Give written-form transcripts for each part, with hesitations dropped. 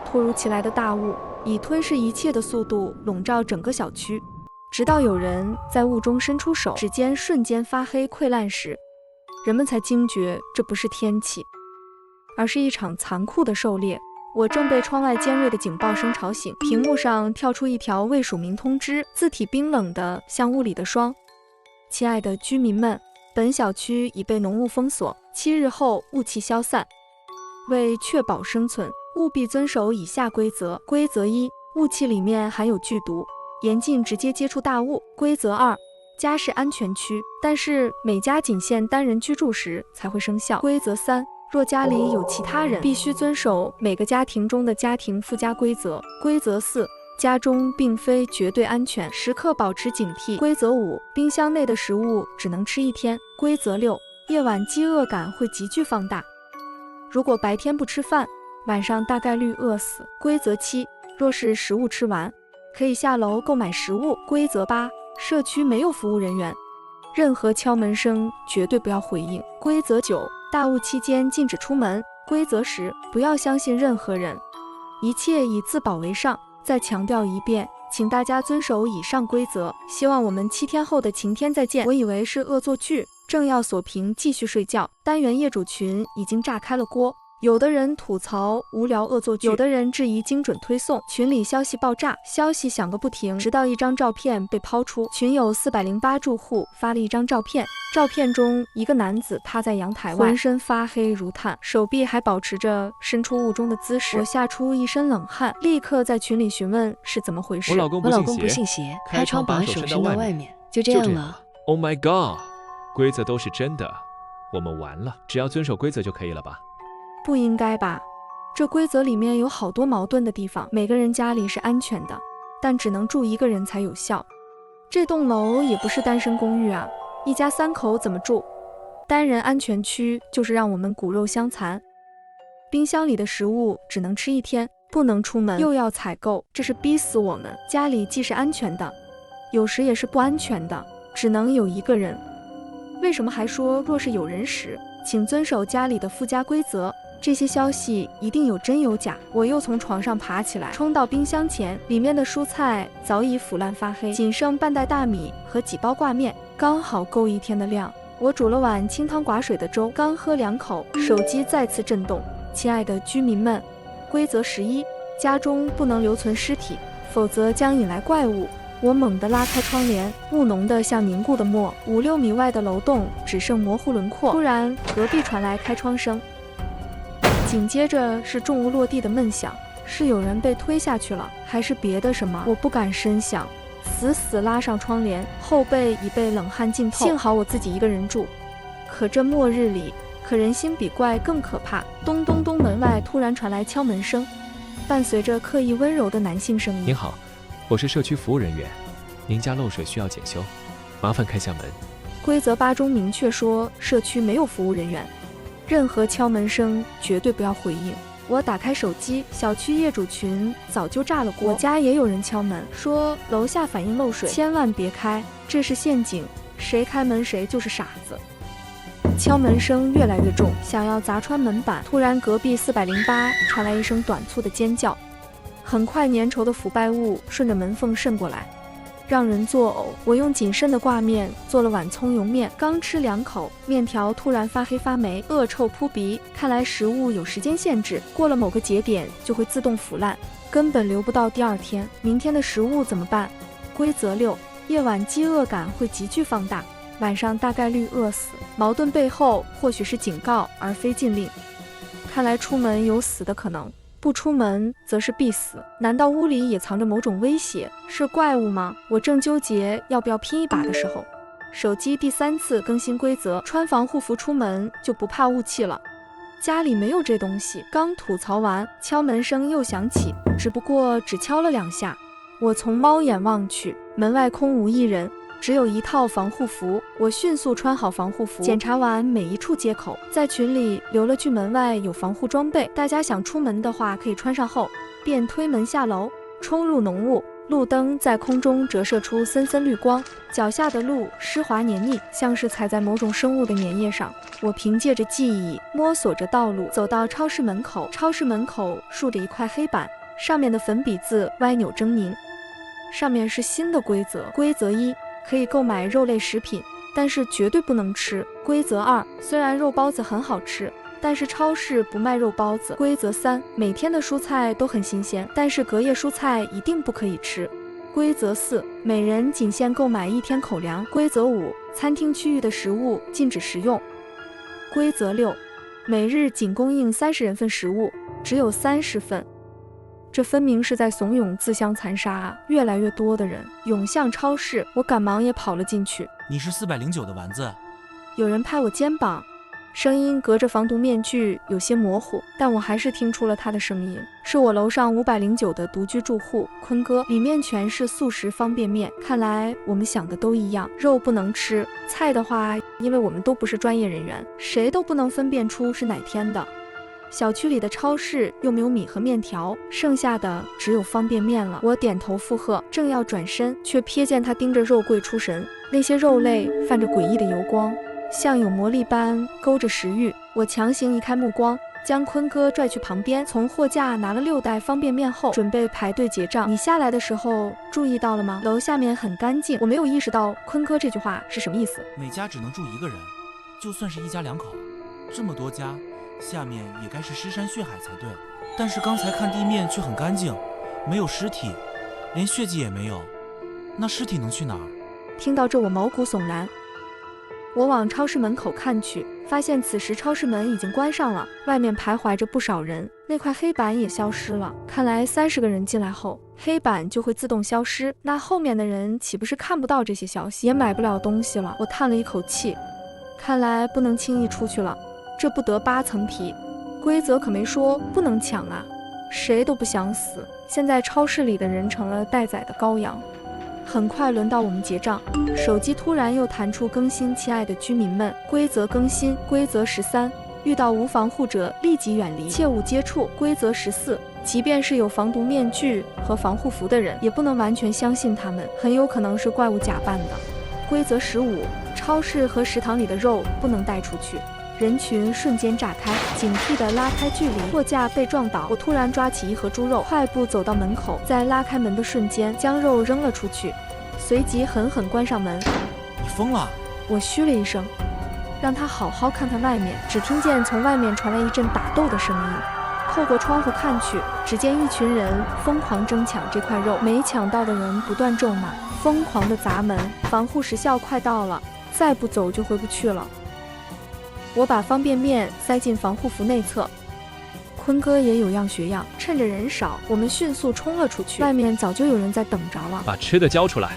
突如其来的大雾以吞噬一切的速度笼罩整个小区，直到有人在雾中伸出手，指尖瞬间发黑溃烂时，人们才惊觉这不是天气，而是一场残酷的狩猎。我正被窗外尖锐的警报声吵醒，屏幕上跳出一条未署名通知，字体冰冷的像雾里的霜。亲爱的居民们，本小区已被浓雾封锁，7日后雾气消散。为确保生存，务必遵守以下规则。规则1：雾气里面含有剧毒，严禁直接接触大雾。规则2：家是安全区，但是每家仅限单人居住时才会生效。规则3：若家里有其他人，必须遵守每个家庭中的家庭附加规则。规则4：家中并非绝对安全，时刻保持警惕。规则5：冰箱内的食物只能吃1天。规则6：夜晚饥饿感会急剧放大，如果白天不吃饭，晚上大概率饿死。规则7：若是食物吃完，可以下楼购买食物。规则8：社区没有服务人员，任何敲门声绝对不要回应。规则9：大雾期间禁止出门。规则10：不要相信任何人，一切以自保为上。再强调一遍，请大家遵守以上规则。希望我们7天后的晴天再见。我以为是恶作剧，正要锁屏继续睡觉，单元业主群已经炸开了锅。有的人吐槽无聊恶作剧，有的人质疑精准推送，群里消息爆炸，消息响个不停，直到一张照片被抛出。群友408住户发了一张照片，照片中一个男子趴在阳台外，浑身发黑如炭，手臂还保持着伸出雾中的姿势。我吓出一身冷汗，立刻在群里询问是怎么回事。我老公不信邪，开窗把手伸到外面，就这样了。Oh my god， 规则都是真的，我们完了。只要遵守规则就可以了吧？不应该吧？这规则里面有好多矛盾的地方。每个人家里是安全的，但只能住1个人才有效。这栋楼也不是单身公寓啊，一家3口怎么住？单人安全区就是让我们骨肉相残。冰箱里的食物只能吃1天，不能出门，又要采购，这是逼死我们。家里既是安全的，有时也是不安全的，只能有1个人。为什么还说若是有人时，请遵守家里的附加规则？这些消息一定有真有假。我又从床上爬起来，冲到冰箱前，里面的蔬菜早已腐烂发黑，仅剩半袋大米和几包挂面，刚好够1天的量。我煮了碗清汤寡水的粥，刚喝2口，手机再次震动。亲爱的居民们，规则11：家中不能留存尸体，否则将引来怪物。我猛地拉开窗帘，雾浓得像凝固的墨，5、6米外的楼栋只剩模糊轮廓。突然，隔壁传来开窗声，紧接着是重物落地的闷响，是有人被推下去了，还是别的什么？我不敢深想，死拉上窗帘，后背已被冷汗浸透。幸好我自己1个人住，可这末日里，人心比怪更可怕。咚咚咚，门外突然传来敲门声，伴随着刻意温柔的男性声音：您好，我是社区服务人员，您家漏水需要检修，麻烦开下门。规则8中明确说，社区没有服务人员，任何敲门声绝对不要回应。我打开手机，小区业主群早就炸了锅。我家也有人敲门，说楼下反映漏水，千万别开，这是陷阱，谁开门谁就是傻子。敲门声越来越重，想要砸穿门板。突然，隔壁408传来一声短促的尖叫。很快，粘稠的腐败物顺着门缝渗过来，让人作呕。我用仅剩的挂面做了碗葱油面，刚吃2口，面条突然发黑发霉，恶臭扑鼻。看来食物有时间限制，过了某个节点就会自动腐烂，根本留不到第2天。明天的食物怎么办？规则6：夜晚饥饿感会急剧放大，晚上大概率饿死。矛盾背后或许是警告而非禁令。看来出门有死的可能，不出门则是必死。难道屋里也藏着某种威胁？是怪物吗？我正纠结要不要拼一把的时候，手机第3次更新规则，穿防护服出门就不怕雾气了。家里没有这东西。刚吐槽完，敲门声又响起，只不过只敲了2下。我从猫眼望去，门外空无一人，只有一套防护服。我迅速穿好防护服，检查完每一处接口，在群里留了句门外有防护装备，大家想出门的话可以穿上后，便推门下楼，冲入浓雾。路灯在空中折射出森森绿光，脚下的路湿滑黏腻，像是踩在某种生物的粘液上。我凭借着记忆摸索着道路，走到超市门口。超市门口竖着一块黑板，上面的粉笔字歪扭狰狞。上面是新的规则：规则1，可以购买肉类食品，但是绝对不能吃。规则2，虽然肉包子很好吃，但是超市不卖肉包子。规则3，每天的蔬菜都很新鲜，但是隔夜蔬菜一定不可以吃。规则4，每人仅限购买1天口粮。规则5，餐厅区域的食物禁止食用。规则6，每日仅供应30人份食物，只有30份。这分明是在怂恿自相残杀啊！越来越多的人涌向超市，我赶忙也跑了进去。你是409的丸子？有人拍我肩膀，声音隔着防毒面具有些模糊，但我还是听出了他的声音。是我楼上509的独居住户坤哥，里面全是速食方便面。看来我们想的都一样，肉不能吃，菜的话，因为我们都不是专业人员，谁都不能分辨出是哪天的。小区里的超市又没有米和面条，剩下的只有方便面了。我点头附和，正要转身，却瞥见他盯着肉柜出神，那些肉类泛着诡异的油光，像有魔力般勾着食欲。我强行移开目光，将坤哥拽去旁边，从货架拿了6袋方便面后，准备排队结账。你下来的时候注意到了吗？楼下面很干净。我没有意识到坤哥这句话是什么意思。每家只能住1个人，就算是1家2口，这么多家，下面也该是尸山血海才对。但是刚才看地面却很干净，没有尸体，连血迹也没有。那尸体能去哪儿？听到这，我毛骨悚然。我往超市门口看去，发现此时超市门已经关上了，外面徘徊着不少人，那块黑板也消失了。看来30个人进来后，黑板就会自动消失，那后面的人岂不是看不到这些消息，也买不了东西了？我叹了一口气，看来不能轻易出去了，这不得8层皮。规则可没说不能抢啊，谁都不想死。现在超市里的人成了待宰的羔羊。很快轮到我们结账，手机突然又弹出更新，亲爱的居民们，规则更新。规则13，遇到无防护者立即远离，切勿接触。规则14，即便是有防毒面具和防护服的人，也不能完全相信他们，很有可能是怪物假扮的。规则15，超市和食堂里的肉不能带出去。人群瞬间炸开，警惕地拉开距离，货架被撞倒。我突然抓起一盒猪肉，快步走到门口，在拉开门的瞬间将肉扔了出去，随即狠狠关上门。你疯了！我嘘了一声，让他好好看看外面。只听见从外面传来一阵打斗的声音，透过窗户看去，只见一群人疯狂争抢这块肉，没抢到的人不断咒骂，疯狂地砸门。防护时效快到了，再不走就回不去了。我把方便面塞进防护服内侧，坤哥也有样学样，趁着人少，我们迅速冲了出去。外面早就有人在等着了。把吃的交出来！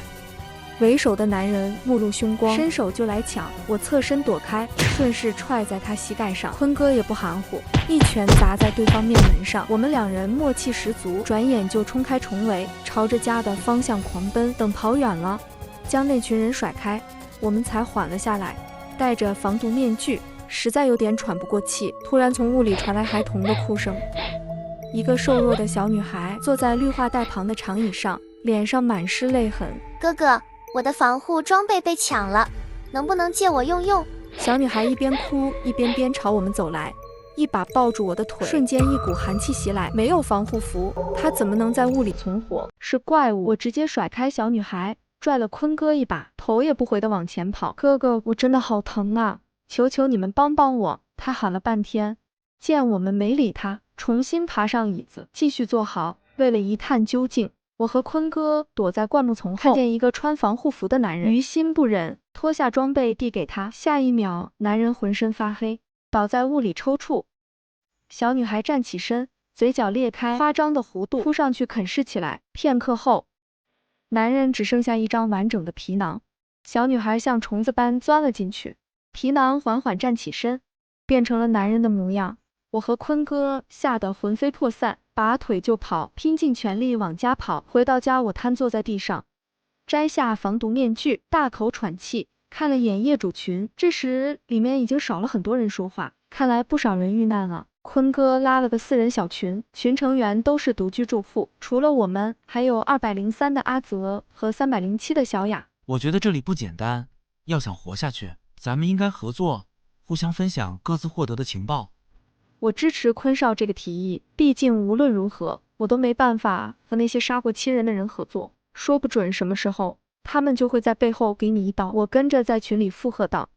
为首的男人目露凶光，伸手就来抢，我侧身躲开，顺势踹在他膝盖上。坤哥也不含糊，一拳砸在对方面门上。我们2人默契十足，转眼就冲开重围，朝着家的方向狂奔。等跑远了，将那群人甩开，我们才缓了下来，戴着防毒面具，实在有点喘不过气。突然从屋里传来孩童的哭声，一个瘦弱的小女孩坐在绿化带旁的长椅上，脸上满是泪痕。哥哥，我的防护装备被抢了，能不能借我用用？小女孩一边哭一边朝我们走来，一把抱住我的腿，瞬间一股寒气袭来。没有防护服，她怎么能在屋里存活？是怪物！我直接甩开小女孩，拽了坤哥一把，头也不回地往前跑。哥哥，我真的好疼啊！求求你们帮帮我！他喊了半天，见我们没理他，重新爬上椅子，继续坐好。为了一探究竟，我和坤哥躲在灌木丛后，看见一个穿防护服的男人，于心不忍，脱下装备递给他。下一秒，男人浑身发黑，倒在屋里抽搐。小女孩站起身，嘴角裂开，夸张的弧度扑上去啃噬起来。片刻后，男人只剩下一张完整的皮囊，小女孩像虫子般钻了进去。皮囊缓缓站起身，变成了男人的模样。我和坤哥吓得魂飞魄散，拔腿就跑，拼尽全力往家跑。回到家，我瘫坐在地上，摘下防毒面具，大口喘气，看了眼业主群。这时里面已经少了很多人说话，看来不少人遇难了。坤哥拉了个4人小群，群成员都是独居住户，除了我们，还有203的阿泽和307的小雅。我觉得这里不简单，要想活下去，咱们应该合作，互相分享各自获得的情报。我支持坤少这个提议，毕竟无论如何，我都没办法和那些杀过亲人的人合作，说不准什么时候他们就会在背后给你一刀。我跟着在群里附和道，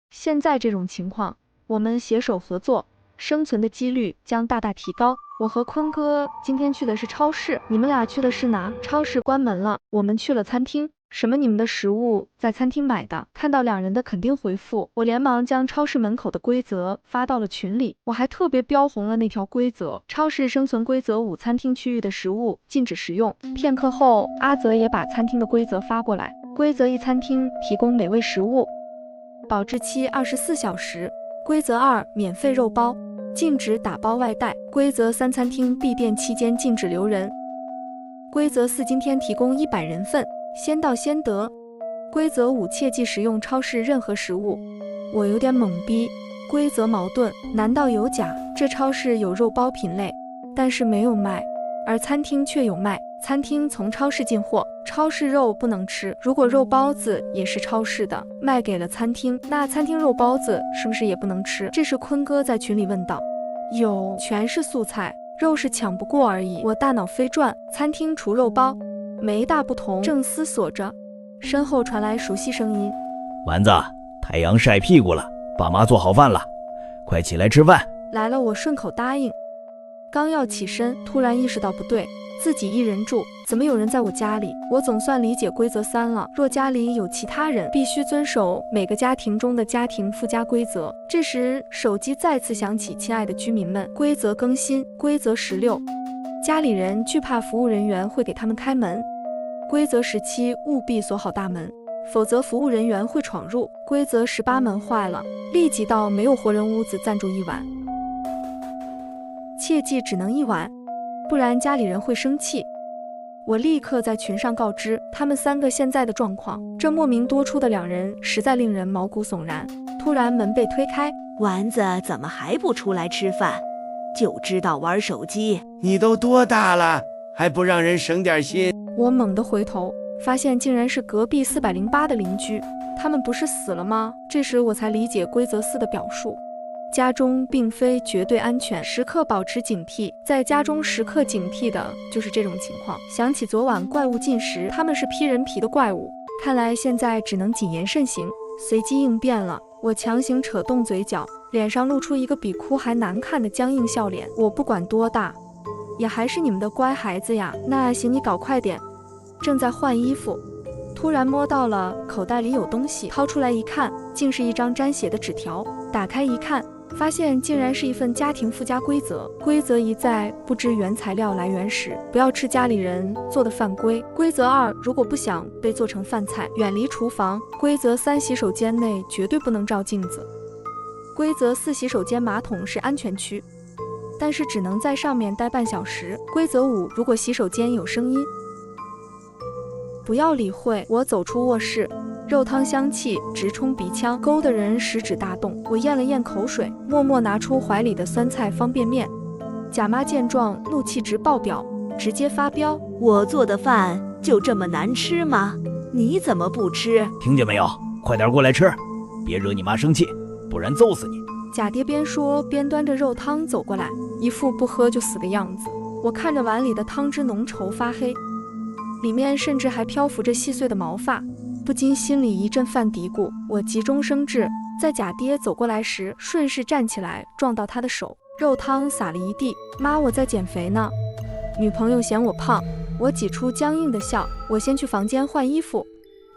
现在这种情况，我们携手合作，生存的几率将大大提高。我和坤哥今天去的是超市，你们俩去的是哪？超市关门了，我们去了餐厅。什么？你们的食物在餐厅买的？看到两人的肯定回复，我连忙将超市门口的规则发到了群里。我还特别标红了那条规则：超市生存规则5，餐厅区域的食物禁止食用。片刻后，阿泽也把餐厅的规则发过来。规则1：餐厅提供美味食物，保质期24小时。规则2：免费肉包，禁止打包外带。规则3：餐厅闭店期间禁止留人。规则4：今天提供100人份，先到先得。规则5：切忌食用超市任何食物。我有点懵逼，规则矛盾，难道有假？这超市有肉包品类，但是没有卖，而餐厅却有卖。餐厅从超市进货，超市肉不能吃。如果肉包子也是超市的，卖给了餐厅，那餐厅肉包子是不是也不能吃？这时坤哥在群里问道。有，全是素菜，肉是抢不过而已。我大脑飞转，餐厅除肉包，没大不同。正思索着，身后传来熟悉声音：丸子，太阳晒屁股了，爸妈做好饭了，快起来吃饭。来了，我顺口答应。刚要起身，突然意识到不对，自己一人住，怎么有人在我家里？我总算理解规则3了，若家里有其他人，必须遵守每个家庭中的家庭附加规则。这时手机再次响起，亲爱的居民们，规则更新，规则16，家里人惧怕服务人员会给他们开门。规则17，务必锁好大门，否则服务人员会闯入。规则18，门坏了，立即到没有活人屋子暂住1晚，切记只能1晚，不然家里人会生气。我立刻在群上告知他们3个现在的状况。这莫名多出的2人实在令人毛骨悚然。突然门被推开，丸子怎么还不出来吃饭？就知道玩手机。你都多大了，还不让人省点心？我猛地回头，发现竟然是隔壁408的邻居。他们不是死了吗？这时我才理解规则4的表述。家中并非绝对安全，时刻保持警惕。在家中时刻警惕的就是这种情况。想起昨晚怪物进食，他们是披人皮的怪物，看来现在只能谨言慎行，随机应变了。我强行扯动嘴角，脸上露出一个比哭还难看的僵硬笑脸。我不管多大，也还是你们的乖孩子呀。那行，你搞快点。正在换衣服，突然摸到了口袋里有东西，掏出来一看，竟是一张沾血的纸条。打开一看，发现竟然是一份家庭附加规则。规则1：在不知原材料来源时，不要吃家里人做的饭规。规则2：如果不想被做成饭菜，远离厨房。规则3：洗手间内绝对不能照镜子。规则4：洗手间马桶是安全区，但是只能在上面待半小时。规则5：如果洗手间有声音，不要理会。我走出卧室，肉汤香气直冲鼻腔，勾得人食指大动。我咽了咽口水，默默拿出怀里的酸菜方便面。贾妈见状，怒气值爆表，直接发飙：我做的饭就这么难吃吗？你怎么不吃？听见没有？快点过来吃，别惹你妈生气，不然揍死你。贾爹边说边端着肉汤走过来，一副不喝就死的样子。我看着碗里的汤汁浓稠发黑，里面甚至还漂浮着细碎的毛发，不禁心里一阵犯嘀咕。我急中生智，在贾爹走过来时顺势站起来，撞到他的手，肉汤洒了一地。妈，我在减肥呢。女朋友嫌我胖，我挤出僵硬的笑。我先去房间换衣服。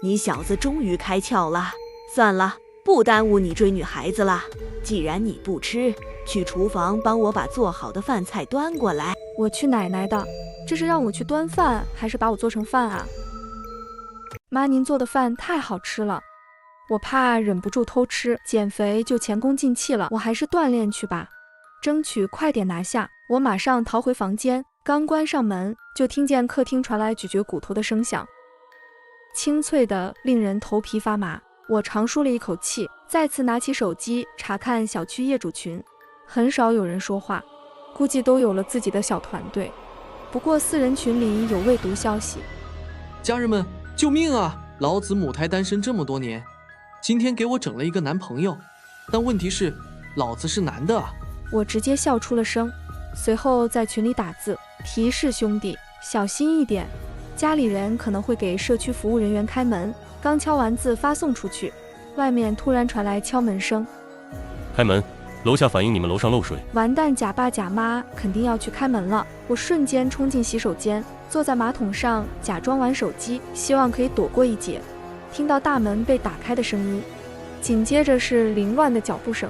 你小子终于开窍了，算了，不耽误你追女孩子了。既然你不吃，去厨房帮我把做好的饭菜端过来。我去奶奶的，这是让我去端饭，还是把我做成饭啊？妈，您做的饭太好吃了，我怕忍不住偷吃，减肥就前功尽弃了，我还是锻炼去吧，争取快点拿下。我马上逃回房间，刚关上门，就听见客厅传来咀嚼骨头的声响，清脆的令人头皮发麻。我长舒了一口气，再次拿起手机查看小区业主群，很少有人说话，估计都有了自己的小团队。不过4人群里有未读消息：家人们，救命啊！老子母胎单身这么多年，今天给我整了一个男朋友，但问题是，老子是男的啊！我直接笑出了声，随后在群里打字提示兄弟小心一点，家里人可能会给社区服务人员开门。刚敲完字发送出去，外面突然传来敲门声。开门，楼下反映你们楼上漏水。完蛋，假爸假妈肯定要去开门了。我瞬间冲进洗手间，坐在马桶上假装玩手机，希望可以躲过一劫。听到大门被打开的声音，紧接着是凌乱的脚步声。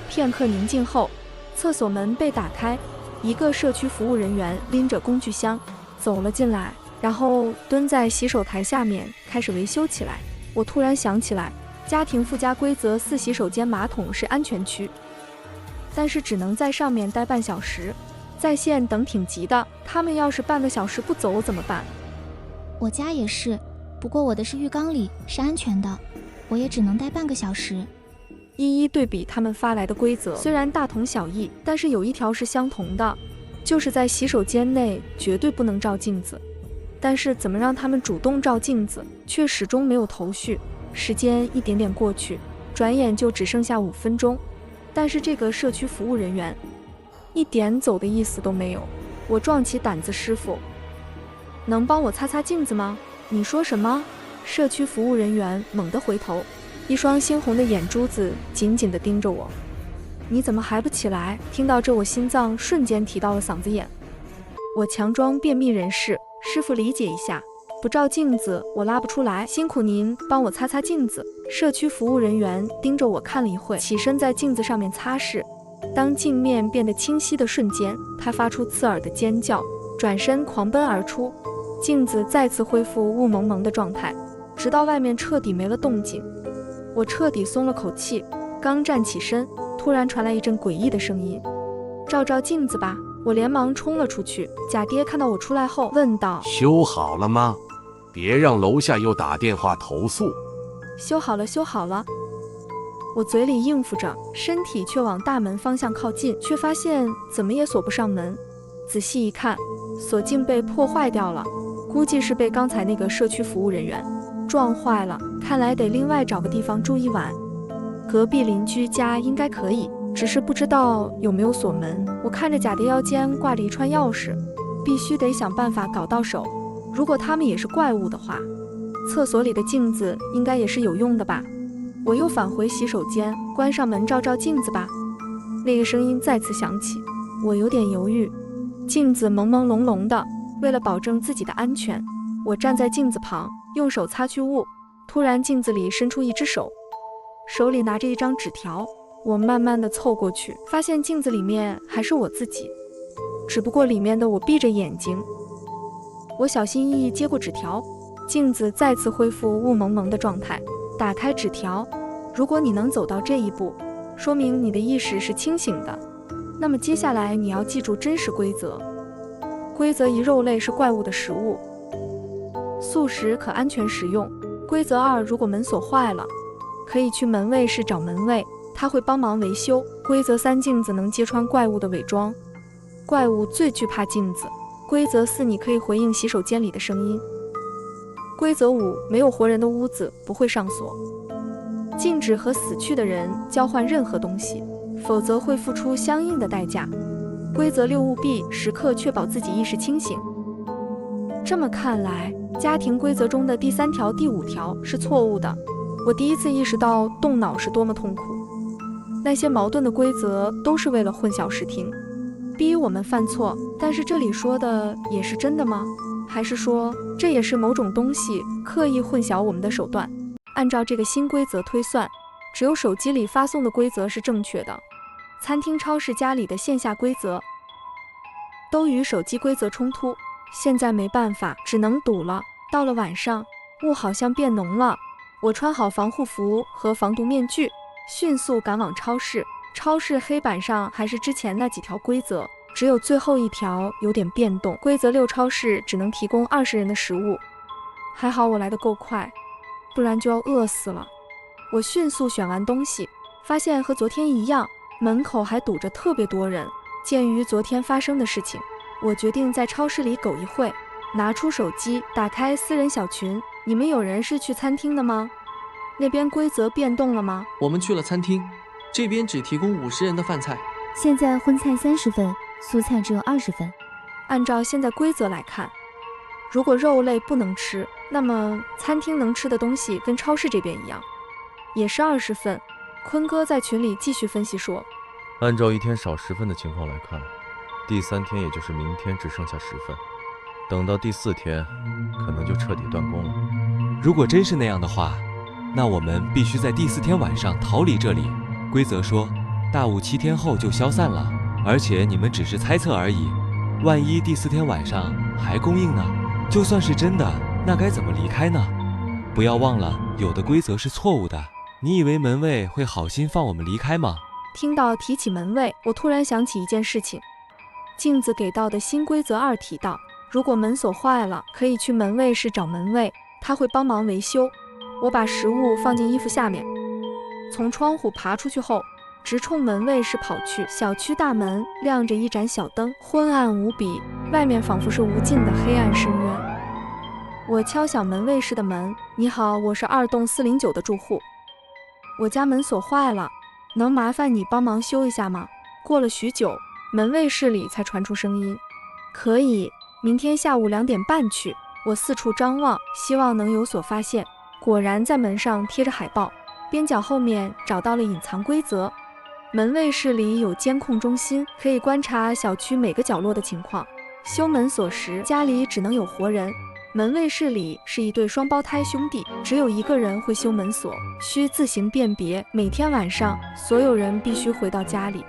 片刻宁静后，厕所门被打开，一个社区服务人员拎着工具箱走了进来，然后蹲在洗手台下面开始维修起来。我突然想起来，家庭附加规则4，洗手间马桶是安全区，但是只能在上面待半小时，在线等挺急的，他们要是半个小时不走怎么办？我家也是，不过我的是浴缸里，是安全的，我也只能待半个小时。一一对比他们发来的规则，虽然大同小异，但是有一条是相同的，就是在洗手间内绝对不能照镜子。但是怎么让他们主动照镜子，却始终没有头绪。时间一点点过去，转眼就只剩下5分钟，但是这个社区服务人员一点走的意思都没有。我壮起胆子，师傅，能帮我擦擦镜子吗？你说什么？社区服务人员猛地回头，一双猩红的眼珠子紧紧地盯着我。你怎么还不起来？听到这，我心脏瞬间提到了嗓子眼。我强装便秘人士，师傅理解一下，不照镜子我拉不出来，辛苦您帮我擦擦镜子。社区服务人员盯着我看了一会，起身在镜子上面擦拭。当镜面变得清晰的瞬间，他发出刺耳的尖叫，转身狂奔而出。镜子再次恢复雾蒙蒙的状态，直到外面彻底没了动静。我彻底松了口气，刚站起身，突然传来一阵诡异的声音：照照镜子吧。我连忙冲了出去，贾爹看到我出来后问道：修好了吗？别让楼下又打电话投诉。修好了，修好了。我嘴里应付着，身体却往大门方向靠近，却发现怎么也锁不上门。仔细一看，锁镜被破坏掉了，估计是被刚才那个社区服务人员撞坏了，看来得另外找个地方住一晚。隔壁邻居家应该可以，只是不知道有没有锁门。我看着贾爹腰间挂着一串钥匙，必须得想办法搞到手。如果他们也是怪物的话，厕所里的镜子应该也是有用的吧。我又返回洗手间，关上门照照镜子吧。那个声音再次响起，我有点犹豫。镜子朦朦胧胧的，为了保证自己的安全，我站在镜子旁，用手擦去雾。突然镜子里伸出一只手，手里拿着一张纸条。我慢慢的凑过去，发现镜子里面还是我自己，只不过里面的我闭着眼睛。我小心翼翼接过纸条，镜子再次恢复雾蒙蒙的状态。打开纸条，如果你能走到这一步，说明你的意识是清醒的。那么接下来你要记住真实规则。规则1，肉类是怪物的食物，素食可安全食用。规则2，如果门锁坏了，可以去门卫室找门卫，他会帮忙维修。规则3，镜子能揭穿怪物的伪装，怪物最惧怕镜子。规则4，你可以回应洗手间里的声音。规则5，没有活人的屋子不会上锁，禁止和死去的人交换任何东西，否则会付出相应的代价。规则6，务必时刻确保自己意识清醒。这么看来，家庭规则中的第3条、第5条是错误的。我第一次意识到动脑是多么痛苦。那些矛盾的规则都是为了混淆视听，逼我们犯错。但是这里说的也是真的吗？还是说这也是某种东西刻意混淆我们的手段？按照这个新规则推算，只有手机里发送的规则是正确的。餐厅、超市、家里的线下规则都与手机规则冲突，现在没办法，只能赌了。到了晚上，雾好像变浓了，我穿好防护服和防毒面具，迅速赶往超市。超市黑板上还是之前那几条规则，只有最后一条有点变动。规则6，超市只能提供20人的食物。还好我来得够快，不然就要饿死了。我迅速选完东西，发现和昨天一样，门口还堵着特别多人。鉴于昨天发生的事情，我决定在超市里苟一会，拿出手机打开私人小群。你们有人是去餐厅的吗？那边规则变动了吗？我们去了餐厅，这边只提供50人的饭菜。现在荤菜30份，蔬菜只有20份。按照现在规则来看，如果肉类不能吃，那么餐厅能吃的东西跟超市这边一样，也是20份。坤哥在群里继续分析说，按照一天少10份的情况来看，第3天也就是明天只剩下10份，等到第4天可能就彻底断供了。如果真是那样的话，那我们必须在第4天晚上逃离这里。规则说大雾7天后就消散了，而且你们只是猜测而已。万一第4天晚上还供应呢？就算是真的，那该怎么离开呢？不要忘了，有的规则是错误的。你以为门卫会好心放我们离开吗？听到提起门卫，我突然想起一件事情。镜子给到的新规则2提到，如果门锁坏了，可以去门卫室找门卫，他会帮忙维修。我把食物放进衣服下面，从窗户爬出去后，直冲门卫室跑去。小区大门亮着一盏小灯，昏暗无比，外面仿佛是无尽的黑暗深渊。我敲响门卫室的门，你好，我是2栋409的住户，我家门锁坏了，能麻烦你帮忙修一下吗？过了许久，门卫室里才传出声音，可以，明天下午2点半去。我四处张望，希望能有所发现，果然在门上贴着海报，边角后面找到了隐藏规则。门卫室里有监控中心，可以观察小区每个角落的情况。修门锁时，家里只能有活人。门卫室里是一对双胞胎兄弟，只有一个人会修门锁，需自行辨别。每天晚上，所有人必须回到家里。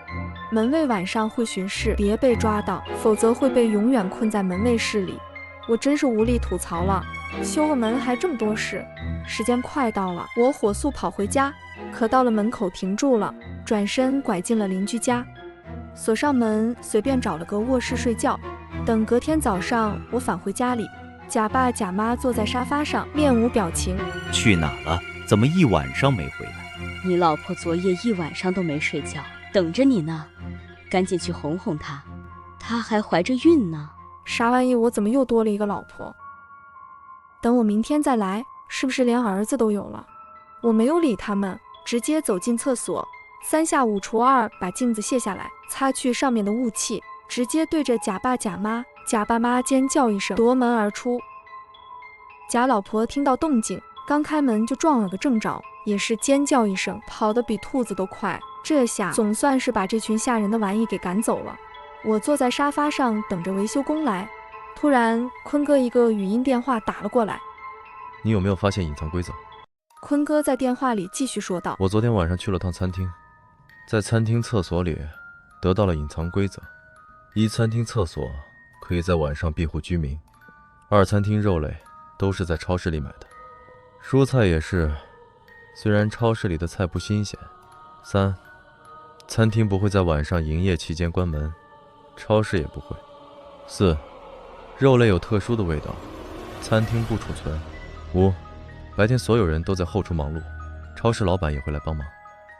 门卫晚上会巡视，别被抓到，否则会被永远困在门卫室里。我真是无力吐槽了，修个门还这么多事。时间快到了，我火速跑回家，可到了门口停住了，转身拐进了邻居家，锁上门，随便找了个卧室睡觉。等隔天早上，我返回家里，假爸假妈坐在沙发上，面无表情。去哪了？怎么一晚上没回来？你老婆昨夜一晚上都没睡觉，等着你呢，赶紧去哄哄她，她还怀着孕呢。啥玩意？我怎么又多了一个老婆？等我明天再来，是不是连儿子都有了？我没有理他们，直接走进厕所，3下5除2把镜子卸下来，擦去上面的雾气，直接对着假爸假妈。假爸妈尖叫一声，夺门而出。假老婆听到动静，刚开门就撞了个正着，也是尖叫一声，跑得比兔子都快。这下总算是把这群吓人的玩意给赶走了。我坐在沙发上等着维修工来，突然坤哥一个语音电话打了过来。你有没有发现隐藏规则？坤哥在电话里继续说道，我昨天晚上去了趟餐厅，在餐厅厕所里得到了隐藏规则：一、餐厅厕所可以在晚上庇护居民；二、餐厅肉类都是在超市里买的，蔬菜也是，虽然超市里的菜不新鲜；三、餐厅不会在晚上营业期间关门，超市也不会；四、肉类有特殊的味道，餐厅不储存；五、白天所有人都在后厨忙碌，超市老板也会来帮忙。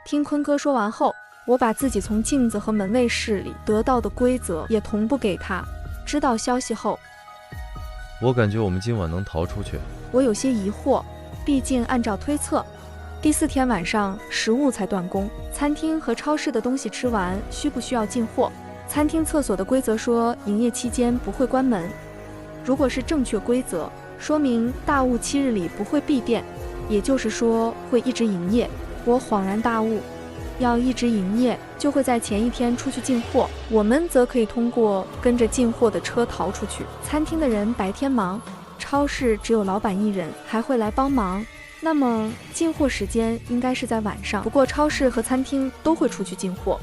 听坤哥说完后，我把自己从镜子和门卫室里得到的规则也同步给他。知道消息后，我感觉我们今晚能逃出去。我有些疑惑，毕竟按照推测，第4天晚上食物才断供，餐厅和超市的东西吃完需不需要进货？餐厅厕所的规则说营业期间不会关门，如果是正确规则，说明大雾7日里不会闭店，也就是说会一直营业。我恍然大悟，要一直营业，就会在前一天出去进货，我们则可以通过跟着进货的车逃出去。餐厅的人白天忙，超市只有老板一人，还会来帮忙。那么进货时间应该是在晚上，不过超市和餐厅都会出去进货。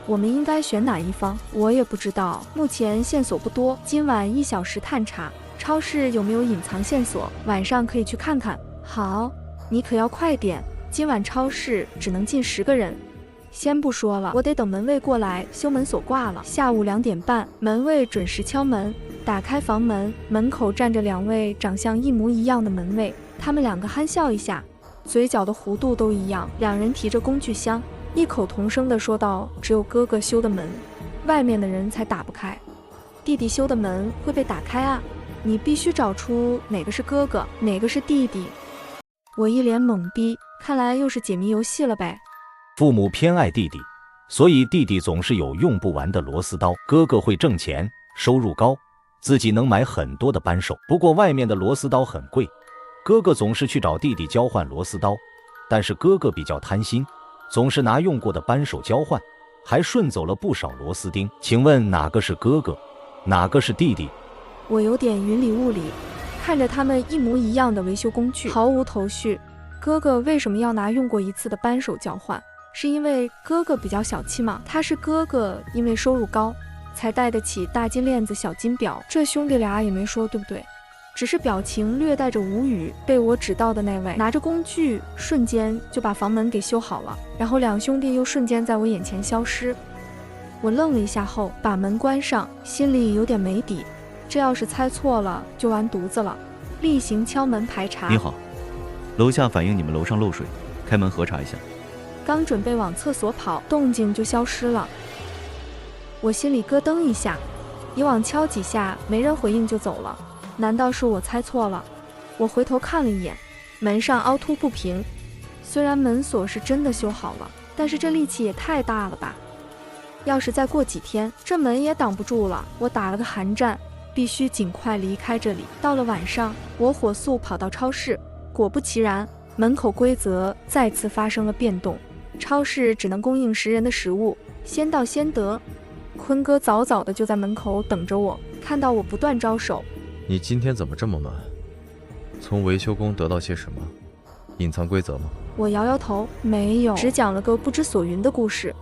我们应该选哪一方？我也不知道，目前线索不多。今晚1小时探查，超市有没有隐藏线索？晚上可以去看看。好，你可要快点，今晚超市只能进10个人。先不说了，我得等门卫过来修门锁挂了。下午2点半，门卫准时敲门，打开房门，门口站着2位长相一模一样的门卫，他们2个憨笑一下，嘴角的弧度都一样。2人提着工具箱，异口同声地说道：“只有哥哥修的门，外面的人才打不开。弟弟修的门会被打开啊！你必须找出哪个是哥哥，哪个是弟弟。”我一脸懵逼，看来又是解谜游戏了呗。父母偏爱弟弟，所以弟弟总是有用不完的螺丝刀。哥哥会挣钱，收入高，自己能买很多的扳手，不过外面的螺丝刀很贵，哥哥总是去找弟弟交换螺丝刀，但是哥哥比较贪心，总是拿用过的扳手交换，还顺走了不少螺丝钉。请问哪个是哥哥，哪个是弟弟？我有点云里雾里，看着他们一模一样的维修工具，毫无头绪。哥哥为什么要拿用过一次的扳手交换？是因为哥哥比较小气吗？他是哥哥，因为收入高，才戴得起大金链子、小金表。这兄弟俩也没说对不对，只是表情略带着无语。被我指到的那位拿着工具，瞬间就把房门给修好了，然后两兄弟又瞬间在我眼前消失。我愣了一下后，把门关上，心里有点没底。这要是猜错了，就完犊子了。例行敲门排查。你好，楼下反映你们楼上漏水，开门核查一下。刚准备往厕所跑，动静就消失了。我心里咯噔一下，以往敲几下没人回应就走了，难道是我猜错了？我回头看了一眼，门上凹凸不平。虽然门锁是真的修好了，但是这力气也太大了吧！要是再过几天，这门也挡不住了。我打了个寒战，必须尽快离开这里。到了晚上，我火速跑到超市，果不其然，门口规则再次发生了变动。超市只能供应10人的食物，先到先得。坤哥早早的就在门口等着我，看到我不断招手。你今天怎么这么慢？从维修工得到些什么？隐藏规则吗？我摇摇头，没有，只讲了个不知所云的故事。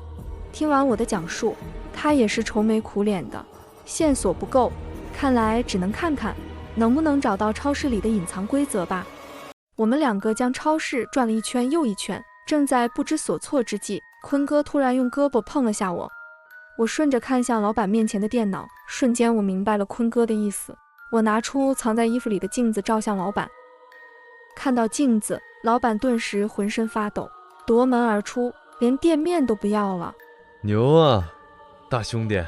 听完我的讲述，他也是愁眉苦脸的，线索不够，看来只能看看能不能找到超市里的隐藏规则吧。我们两个将超市转了一圈又一圈，正在不知所措之际，坤哥突然用胳膊碰了下我。我顺着看向老板面前的电脑，瞬间我明白了坤哥的意思。我拿出藏在衣服里的镜子照向老板，看到镜子，老板顿时浑身发抖，夺门而出，连店面都不要了。牛啊，大兄弟，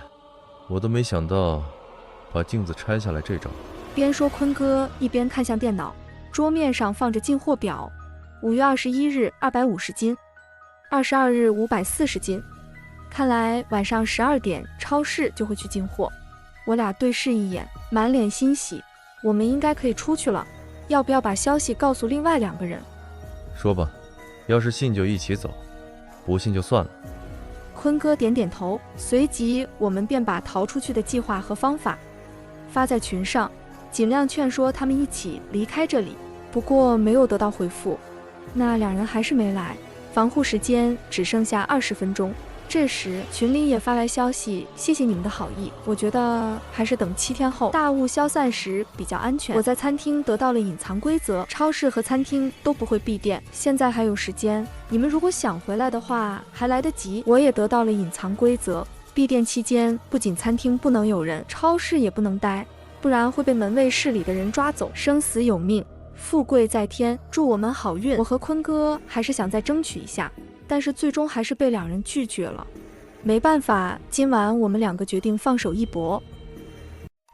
我都没想到把镜子拆下来这招。边说坤哥一边看向电脑，桌面上放着进货表，5月21日250斤，22日540斤。看来晚上12点超市就会去进货。我俩对视一眼，满脸欣喜，我们应该可以出去了。要不要把消息告诉另外2个人？说吧，要是信就一起走，不信就算了。坤哥点点头，随即我们便把逃出去的计划和方法发在群上，尽量劝说他们一起离开这里。不过没有得到回复，那2人还是没来。防护时间只剩下20分钟。这时群里也发来消息，谢谢你们的好意，我觉得还是等7天后大雾消散时比较安全。我在餐厅得到了隐藏规则，超市和餐厅都不会闭店，现在还有时间，你们如果想回来的话还来得及。我也得到了隐藏规则，闭店期间不仅餐厅不能有人，超市也不能待，不然会被门卫室里的人抓走，生死有命，富贵在天，祝我们好运。我和坤哥还是想再争取一下，但是最终还是被2人拒绝了。没办法，今晚我们2个决定放手一搏。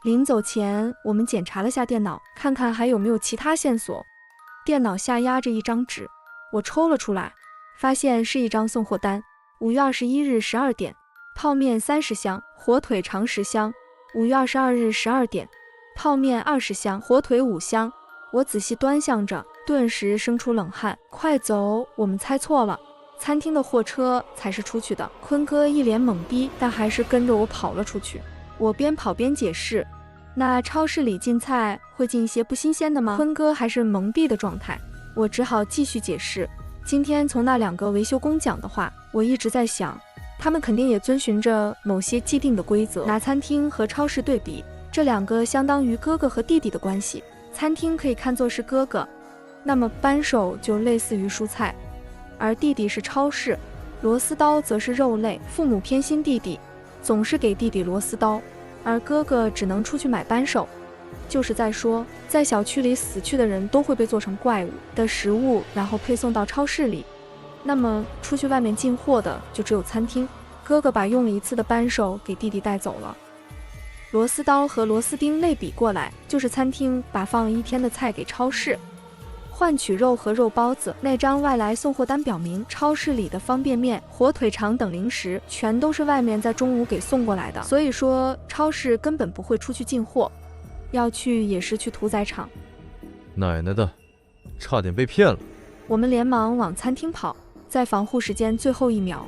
临走前，我们检查了下电脑，看看还有没有其他线索。电脑下压着一张纸，我抽了出来，发现是一张送货单。5月21日12点，泡面30箱，火腿肠10箱。5月22日12点，泡面20箱，火腿5箱。我仔细端详着，顿时生出冷汗。快走，我们猜错了。餐厅的货车才是出去的。坤哥一脸懵逼，但还是跟着我跑了出去。我边跑边解释，那超市里进菜会进一些不新鲜的吗？坤哥还是懵逼的状态，我只好继续解释。今天从那2个维修工讲的话，我一直在想，他们肯定也遵循着某些既定的规则。拿餐厅和超市对比，这2个相当于哥哥和弟弟的关系。餐厅可以看作是哥哥，那么扳手就类似于蔬菜，而弟弟是超市，螺丝刀则是肉类。父母偏心弟弟，总是给弟弟螺丝刀，而哥哥只能出去买扳手。就是在说，在小区里死去的人都会被做成怪物的食物，然后配送到超市里。那么出去外面进货的就只有餐厅。哥哥把用了1次的扳手给弟弟带走了。螺丝刀和螺丝钉类比过来，就是餐厅把放了1天的菜给超市。换取肉和肉包子。那张外来送货单表明，超市里的方便面、火腿肠等零食全都是外面在中午给送过来的，所以说超市根本不会出去进货，要去也是去屠宰场。奶奶的，差点被骗了！我们连忙往餐厅跑，在防护时间最后1秒，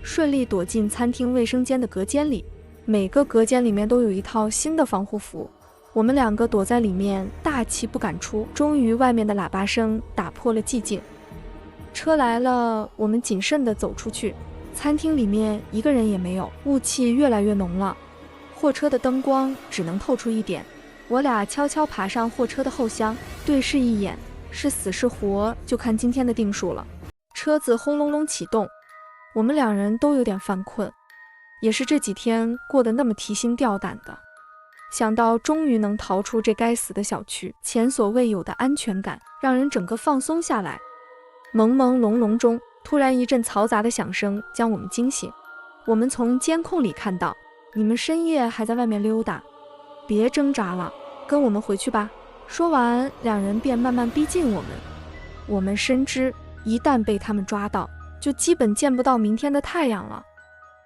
顺利躲进餐厅卫生间的隔间里。每个隔间里面都有一套新的防护服，我们2个躲在里面，大气不敢出。终于，外面的喇叭声打破了寂静。车来了，我们谨慎地走出去。餐厅里面一个人也没有，雾气越来越浓了，货车的灯光只能透出一点。我俩悄悄爬上货车的后厢，对视一眼，是死是活就看今天的定数了。车子轰隆隆启动，我们2人都有点犯困，也是这几天过得那么提心吊胆的。想到终于能逃出这该死的小区，前所未有的安全感让人整个放松下来。朦朦胧胧中，突然一阵嘈杂的响声将我们惊醒。我们从监控里看到，你们深夜还在外面溜达，别挣扎了，跟我们回去吧。说完，2人便慢慢逼近我们。我们深知，一旦被他们抓到，就基本见不到明天的太阳了。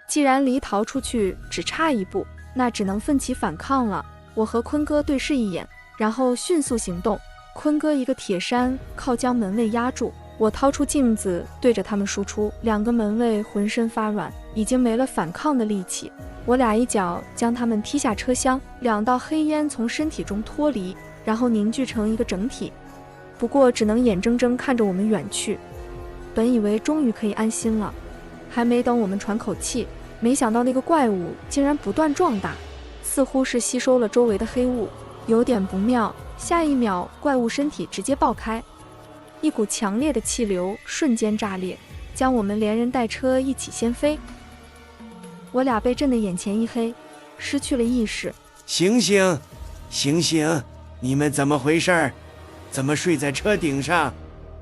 既然离逃出去只差1步，那只能奋起反抗了。我和坤哥对视一眼，然后迅速行动。坤哥一个铁山靠将门卫压住，我掏出镜子对着他们输出，2个门卫浑身发软，已经没了反抗的力气。我俩一脚将他们踢下车厢，2道黑烟从身体中脱离，然后凝聚成一个整体。不过只能眼睁睁看着我们远去。本以为终于可以安心了，还没等我们喘口气，没想到那个怪物竟然不断壮大，似乎是吸收了周围的黑雾，有点不妙。下一秒，怪物身体直接爆开，一股强烈的气流瞬间炸裂，将我们连人带车一起掀飞。我俩被震得眼前一黑，失去了意识。醒醒，醒醒！你们怎么回事？怎么睡在车顶上？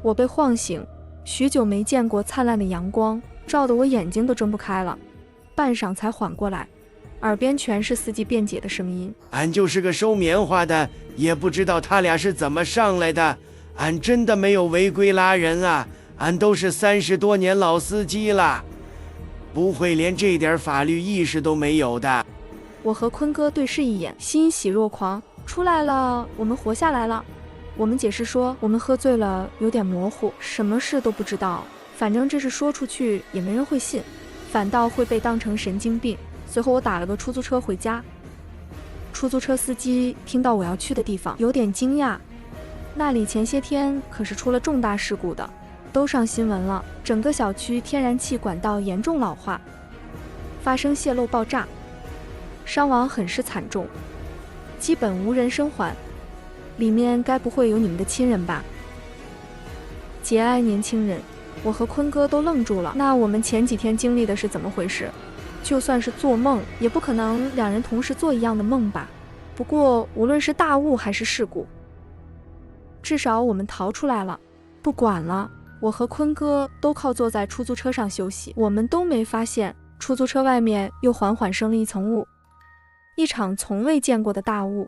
我被晃醒，许久没见过灿烂的阳光，照得我眼睛都睁不开了，半晌才缓过来，耳边全是司机辩解的声音。俺就是个收棉花的，也不知道他俩是怎么上来的。俺真的没有违规拉人啊，俺都是30多年老司机了，不会连这点法律意识都没有的。我和坤哥对视一眼，欣喜若狂，出来了，我们活下来了。我们解释说，我们喝醉了，有点模糊，什么事都不知道，反正这事说出去也没人会信，反倒会被当成神经病。随后我打了个出租车回家。出租车司机听到我要去的地方，有点惊讶，那里前些天可是出了重大事故的，都上新闻了，整个小区天然气管道严重老化，发生泄漏爆炸，伤亡很是惨重，基本无人生还。里面该不会有你们的亲人吧？节哀年轻人，我和坤哥都愣住了。那我们前几天经历的是怎么回事？就算是做梦，也不可能2人同时做一样的梦吧？不过无论是大雾还是事故，至少我们逃出来了。不管了，我和坤哥都靠坐在出租车上休息，我们都没发现出租车外面又缓缓升了一层雾，一场从未见过的大雾。